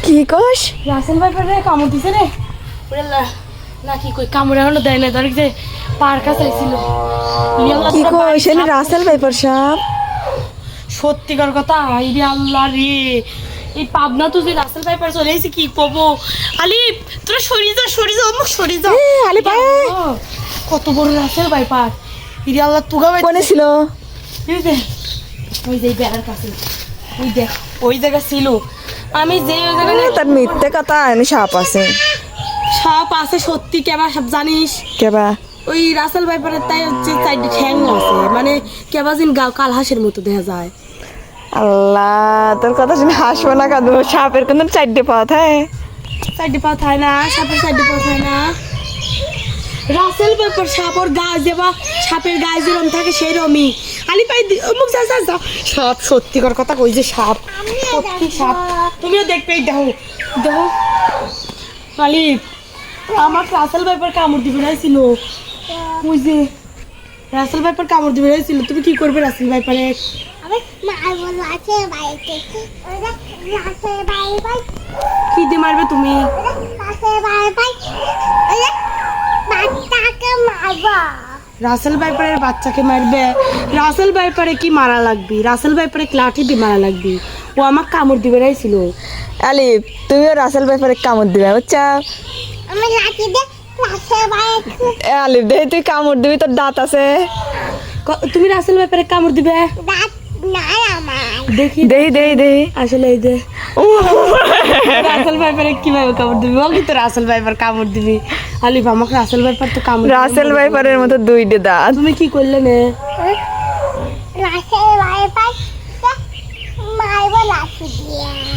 কি কস? Russell viper রে কামড় দিছে রে। ওরে না কি কই কামড় এখনো দেয় না, ধর যে পার কাছে আইছিল। কি কস? এনে রাসেল ভাইপার সাপ? সত্যিকার কথা, আইরে আল্লাহ রে, এই পাবনা তো যে রাসেল ভাইপার চলে এসে কি কবো। আলিফ তোরা সরিয়ে যা অমুক সরিয়ে যা। আলিফ কত বড় রাসেল ভাইপার, ইরে আল্লাহ তুগা ভাই কোনে ছিল? এই যে ওই যে বেড়ার কাছে, ওই দেখ ওই জায়গা ছিল। আমি যে ওই জায়গায় তার মিথ্যে কথা, এনে সাপ আছে। সাপ আছে সত্যি, কেবা সাপ জানিস? কেবা? ওই রাসেল ভাইপারের তাই হচ্ছে চারটে ঠ্যাং আছে, মানে কেবাজিন কাল হাঁসের মতো দেখা যায়। আল্লাহ, তোর কথা শুনে হাসবো না কাঁদবো। সাপের কোন চারটে পা থাকে? চারটে পা থাকে না, সাপের চারটে পা থাকে না। রাসেল ভাইপার সাপ ওর গায়ে যেবা সাপের গায়ে যেরকম থাকে সেই রকমই। আলি পাই অমুক যা সাপ, সত্যিকার কথা কই যে সাপ, সত্যি সাপ। তুমিও দেখবে, দেখো দেখো আলি, আমার রাসেল ভাইপার কামড় দিবে ছিল। ওই যে রাসেল ভাইপার কামড় দিবে ছিল, তুমি কি করবে রাসেল ভাইপারে? কি দিয়ে মারবে তুমি? রাসেল ভাইপারের বাচ্চাকে মারবে? রাসেল ভাইপারে কি মারা লাগবে? রাসেল ভাইপারে লাঠি দিয়ে মারা লাগবে। ও আমার কামড় দিবে ছিল। আলিফ, তুমিও রাসেল ভাইপারে কামড় দিবে, বুঝছা? আলিফ, দেখি তুই কামড় দিবি, তোর দাঁত আছে। তুমি রাসেল ভাইপারে কামড় দিবে? দেখি দেহি দেহি দেহি। আসলে এই যে রাসেল ভাইপারে কিভাবে কামড় দিবি? বল তো রাসেল ভাইপার কামড় দিবি। আলিফ, আমাকে রাসেল ভাইপার তো কামড়। রাসেল ভাইপারের মতো দুইটা দাঁত। তুমি কি করলে নে?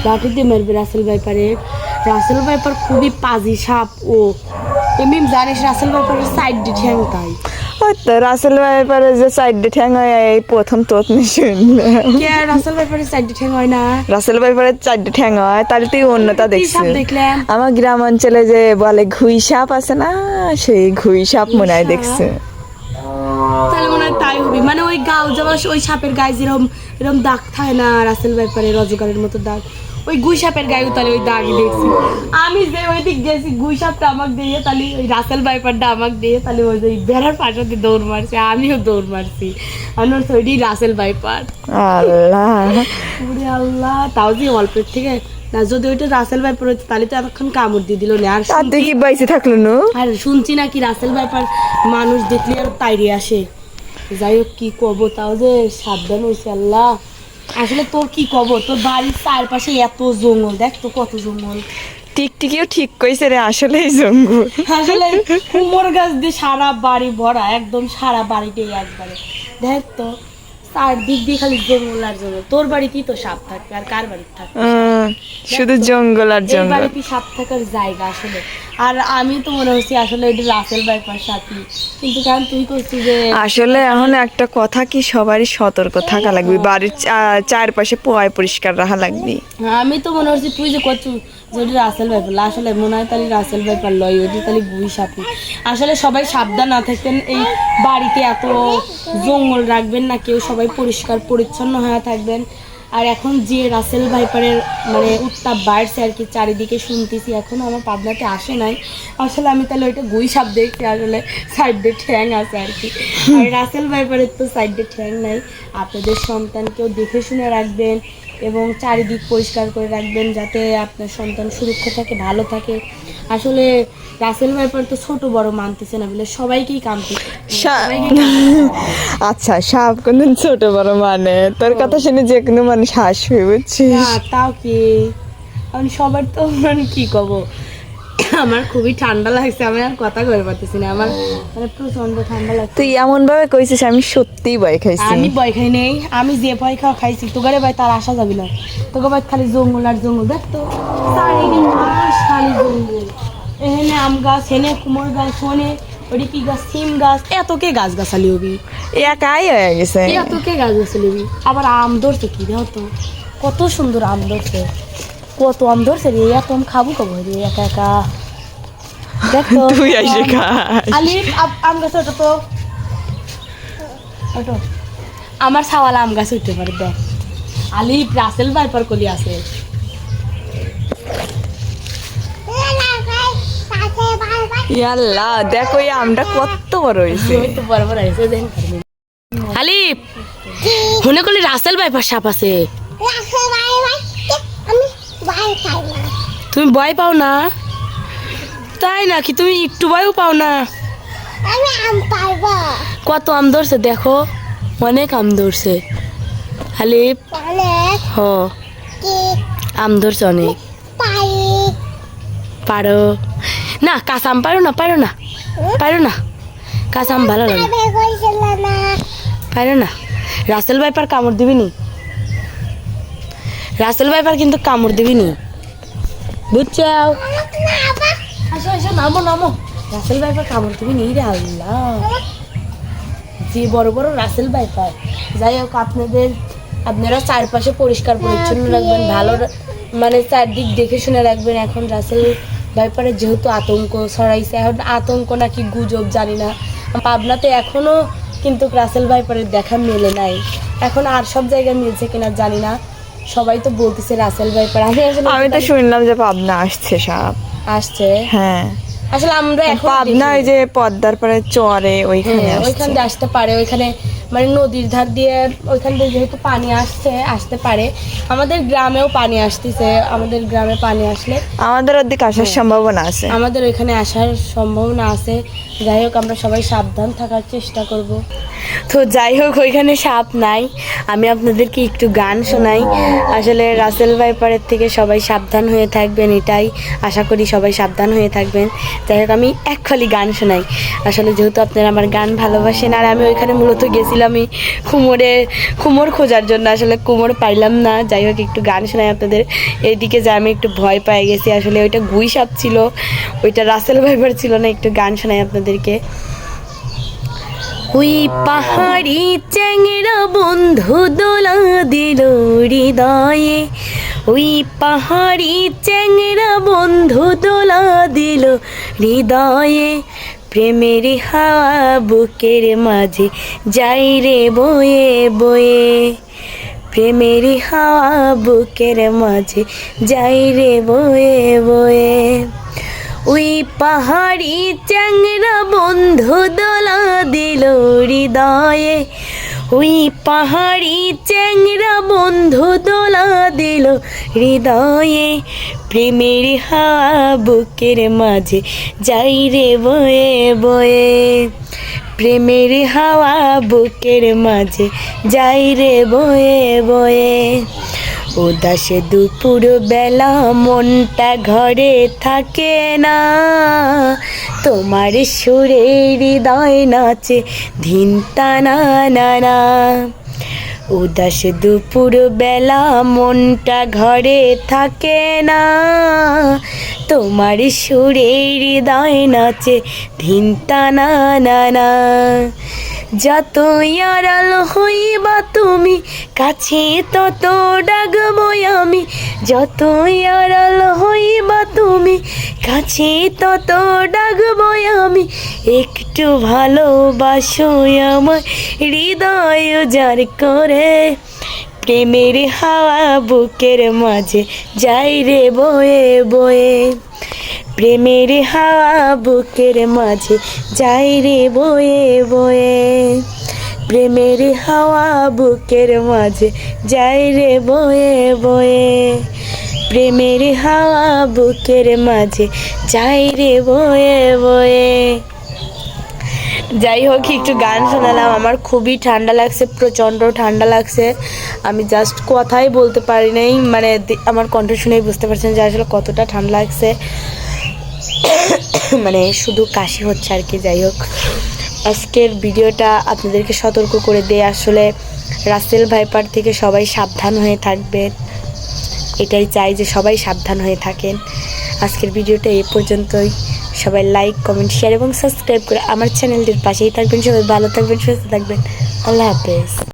লাঠি দিয়ে মারবে রাসেল ভাইপারে? রাসেল ভাইপার খুবই পাজি সাপ। ও এমনি জানিস রাসেল ভাইপারের সাইড দিয়ে ঠ্যাং তাই। ওই তো রাসেল ভাইপারের যে সাইডে ঠ্যাং হয়, এই প্রথম তো শুনলাম। কে রাসেল ভাইপারের সাইড দিয়ে ঠ্যাং হয় না? রাসেল ভাইপারের চারটে ঠ্যাং হয়, তাহলে তুই অন্যটা কি সাপ দেখছিস। দেখলাম? আমার গ্রাম অঞ্চলে যে বলে ঘুই সাপ আছে না, সেই ঘুই সাপ মনে হয় দেখছে। তাহলে মনে হয় তাই হবে, মানে ওই গাও যাওয়া ওই সাপের গায়ে যেরকম এরকম দাগ থাকে না রাসেল ভাইপারের অজগরের মতো দাগ, ওই গুই সাপের গায়েও তাহলে ওই দাগ দেখছি আমি। যে ওই দিক গেছি গুই সাপটা আমাকে দিয়ে, তাহলে ওই রাসেল ভাইপারটা আমাকে দিয়ে, তাহলে ওই যে বেড়ার পাশে দিয়ে দৌড় মারছে, আমিও দৌড় মারছি। আমার ওইটি রাসেল ভাইপার। আল্লাহ, ওরে আল্লাহ, তাও যে অল্পের থেকে না, যদি ওইটা রাসেল ভাইপার হতো তাহলে তো এতক্ষণ কামড় দিয়ে দিল না। আর তুই কি বাইসে থাকলো না? আর শুনছি নাকি রাসেল ভাইপার মানুষ দেখলে আর তাইরে আসে। যাই হোক কি কব, তাও যে সাবধান হয়েছে আল্লাহ। আসলে তোর কি কব, তোর বাড়ির চারপাশে এত জঙ্গল, দেখ তো কত জঙ্গল। টিকটিকিও ঠিক কইছে রে, আসলেই জঙ্গল। আসলে কুমোর গাছ দিয়ে সারা বাড়ি ভরা, একদম সারা বাড়িটাই একবারে। দেখ তো চারদিক দিয়ে খালি জঙ্গল আর জঙ্গল। তোর বাড়িতেই তো সাপ থাকবে, আর কার বাড়িতে থাকবে? শুধু জঙ্গল আর এই জঙ্গল। বাড়িতে সাপ থাকার জায়গা আসলে। আর আমি তো মনে হচ্ছে আসলে এটা রাসেল ভাইপার সাথী, কিন্তু কারণ তুই করছিস যে আসলে এখন একটা কথা কি, সবারই সতর্ক থাকা লাগবে, বাড়ির চারপাশে পোয়ায় পরিষ্কার রাখা লাগবে। আমি তো মনে হচ্ছে তুই যে করছু যে ওটা রাসেল ভাইপার, আসলে মনে হয় তাহলে রাসেল ভাইপার লয়, ওটি তাহলে গুই সাপি। আসলে সবাই সাবধান না থাকতেন, এই বাড়িতে এত জঙ্গল রাখবেন না কেউ, সবাই পরিষ্কার পরিচ্ছন্ন হয়ে থাকবেন। আর এখন যে রাসেল ভাইপারের মানে উত্তাপ বাড়ছে আর কি, চারিদিকে শুনতেছি, এখন আমার পাবনাতে আসে নাই। আসলে আমি তাহলে ওইটা গুই সাপ দেখছি, আসলে সাইডে ঠ্যাং আছে আর কি। আর রাসেল ভাইপারের তো সাইডে ঠ্যাং নাই। আপনাদের সন্তানকেও দেখে শুনে রাখবেন এবং চারিদিক পরিষ্কার করে রাখবেন, যাতে আপনার সন্তান সুরক্ষা থাকে, ভালো থাকে। আসলে রাসেল ভাইপার তো ছোট বড় মানতেছে না বলে সবাইকেই কামতে। আচ্ছা, সাপ কোনদিন ছোট বড় মানে? তোর কথা শুনে যে কোনো মানুষ হাসবে, বুঝছিস? না তাও কি, আমি সবার তো মানে কি কব, আমার খুবই ঠান্ডা লাগছে, আমি আর কথা কই পারতেছি না, আমার মানে প্রচন্ড ঠান্ডা লাগছে। তুই এমন ভাবে কইছিস, আমি সত্যিই ভয় খাইছি। আমি ভয় খাই নেই, আমি যে ভয় খাওয়া খাইছি, তোগারে ভাই তার আসা যাবি না। তোকে ভাই খালি জঙ্গল আর জঙ্গল, দেখ তো চারিদিন মাস খালি জঙ্গল। এখানে আম গাছ, এনে কুমোর গাছ, শোনে ওটি কি গাছ, সিম গাছ, এত কে গাছ গাছালি হবি, একাই হয়ে গেছে। এত কে গাছ গাছালি হবি। আবার আম ধরছে কি দেখ তো, কত সুন্দর আম ধরছে, কত আম ধরছে রে, এত আম খাবো কব রে একা একা। দেখ তো তুই আইসে খাস। আলিফ আম গাছ ওটা তো ওটো আমার ছাওয়ালা আম গাছ উঠতে পারে, দেখ আলিফ রাসেল ভাইপার কলি আছে ইয়াল্লা দেখো এই আমটা কত বড় হয়েছে। ওই তো বরাবর আছে দেখেন আলিফ মনে করলি রাসেল ভাইপার সাপ আছে তুমি ভয় পাও না তাই নাকি তুমি একটু ভয়ও পাও না কত আম ধরছে দেখো অনেক আম ধরছে আলিফ হ আম ধরছে অনেক পারো না কাঁচা আম পারো না কাঁচা আম ভালো লাগে পারো না রাসেল ভাইপার কামড় দিবি নি রাসেল ভাইপার কিন্তু কামড় দিবি নি বুঝছো আসো আসো নামো রাসেল ভাইপার কামড় দিবি নি রে আল্লাহ যে বড় বড় রাসেল ভাইপার যাই হোক আপনারা চারপাশে পরিষ্কার পরিচ্ছন্ন রাখবেন ভালো মানে চারদিক দেখে শুনে রাখবেন এখন রাসেল ভাইপারের যেহেতু আতঙ্ক ছড়াইছে এখন আতঙ্ক নাকি গুজব জানি না পাবনাতে এখনো কিন্তু রাসেল ভাইপারের দেখা মেলে নাই এখন আর সব জায়গায় মিলছে কিনা জানি না সবাই তো বলতেছে রাসেল ভাইপার আমি তো শুনলাম যে পাবনা আসছে সাপ আসছে হ্যাঁ আসলে আমরা এখন পাবনা ওই যে পদ্মার পাড়ে চরে ওইখানে ওইখান দিয়ে আসতে পারে ওইখানে মানে নদীর ধার দিয়ে ওইখান দিয়ে যেহেতু পানি আসতে পারে আমাদের গ্রামেও পানি আসতেছে আমাদের গ্রামে পানি আসলে আমাদের ওদিকে আসার সম্ভাবনা আছে আমাদের ওইখানে আসার সম্ভাবনা আছে যাই হোক আমরা সবাই সাবধান থাকার চেষ্টা করব তো যাই হোক ওইখানে সাপ নাই আমি আপনাদেরকে একটু গান শোনাই আসলে রাসেল ভাইপারের থেকে সবাই সাবধান হয়ে থাকবেন এটাই আশা করি সবাই সাবধান হয়ে থাকবেন যাই হোক আমি এক খালি গান শোনাই আসলে যেহেতু আপনারা আমার গান ভালোবাসেন আর আমি ওইখানে মূলত গেছিলাম আমি কুমোর খোঁজার জন্য আসলে কুমোর পাইলাম না যাই হোক একটু গান শোনাই আপনাদের এইদিকে যে আমি একটু ভয় পেয়ে গেছি আসলে ওইটা গুই সাপ ছিল ওইটা রাসেল ভাইপার ছিল না একটু গান শোনাই আপনাদেরকে ওই পাহাড়ি চ্যাংরা বন্ধু দোলা দিল হৃদয়ে ওই পাহাড়ি চ্যাংরা বন্ধু দোলা দিল হৃদয়ে প্রেমের হাওয়া বুকের মাঝে যাই রে বয়ে বয়ে প্রেমের হাওয়া বুকের মাঝে যাই রে বয়ে বয়ে ওই পাহাড়ি চ্যাংরা বন্ধু দোলা দিল হৃদয়ে ওই পাহাড়ি চ্যাংরা বন্ধু দোলা দিল হৃদয়ে প্রেমের হাওয়া বুকের মাঝে যাই রে বয়ে বয়ে প্রেমের হাওয়া বুকের মাঝে যাই রে বয়ে বয়ে উদাসে দুপুর বেলা মনটা ঘরে থাকে না তোমার সুরে হৃদয় নাচে ধিনতা না না না উদাস দুপুর বেলা মনটা ঘরে থাকে না তোমার সুরে হৃদয় নাচে ধিনতা না না না যতই আড়াল হইবা তুমি কাছে তত ডাকবো আমি যতই আড়াল হইবা তুমি কাছে তত ডাকবো আমি একটু ভালোবাসো আমার হৃদয় যার করে প্রেমের হাওয়া বুকের মাঝে যাই রে বয়ে বয়ে প্রেমের হাওয়া বুকের মাঝে যাই রে বয়ে বয়ে প্রেমের হাওয়া বুকের মাঝে যাই রে বয়ে বয়ে প্রেমের হাওয়া বুকের মাঝে যাই রে বয়ে বয়ে যাই হোক একটু গান শোনালাম আমার খুবই ঠান্ডা লাগছে প্রচণ্ড ঠান্ডা লাগছে আমি জাস্ট কথাই বলতে পারি নাই মানে আমার কণ্ঠ শুনেই বুঝতে পারছেন যে আসলে কতটা ঠান্ডা লাগছে মানে শুধু কাশি হচ্ছে আর কি যাই হোক আজকের ভিডিওটা আপনাদেরকে সতর্ক করে দিয়ে আসলে রাসেল ভাইপার থেকে সবাই সাবধান হয়ে থাকবেন এটাই চাই যে সবাই সাবধান হয়ে থাকেন আজকের ভিডিওটা এই পর্যন্তই সবাই লাইক কমেন্ট শেয়ার এবং সাবস্ক্রাইব করে আমার চ্যানেলটির পাশেই থাকবেন সবাই ভালো থাকবেন সুস্থ থাকবেন আল্লাহ হাফেজ